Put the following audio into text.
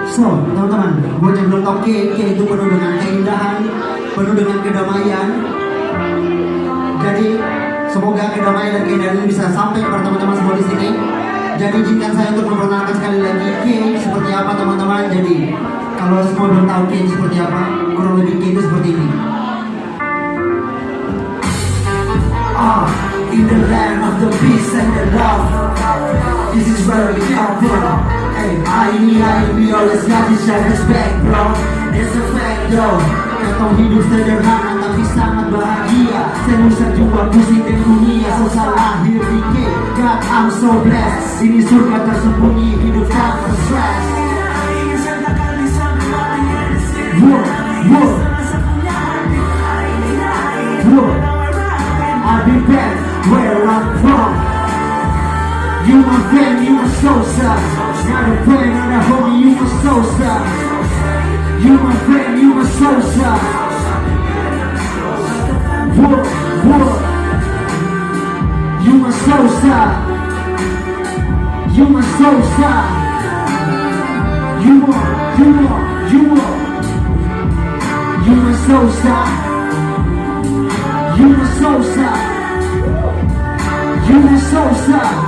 So, teman-teman, buat yang belum tahu K itu penuh dengan keindahan, penuh dengan kedamaian. Jadi, semoga kedamaian dan keindahan ini bisa sampai kepada teman-teman semua di sini. Jadi, izinkan saya untuk memperkenalkan sekali lagi K seperti apa, teman-teman. Jadi, kalau semua belum tahu K seperti apa, kurang lebih K itu seperti ini. In the land of the peace and the love, this is where we come from. Hey, we always got each other's back, bro. It's a fact, yo. Katong hidup sederhana tapi sangat bahagia. Senusa jua pusing dan dunia. So salah lahir di K, God I'm so blessed. Ini surga tersembunyi, hidup tanpa stress. Whoa, whoa, whoa. I'll be back where I'm from. You my friend, you my sosa. Not a friend, not a homie, you my sosa. You my friend, you my sosa. Whoa, whoa. You my sosa. You my sosa. You are. You my sosa. You my sosa. You my sosa.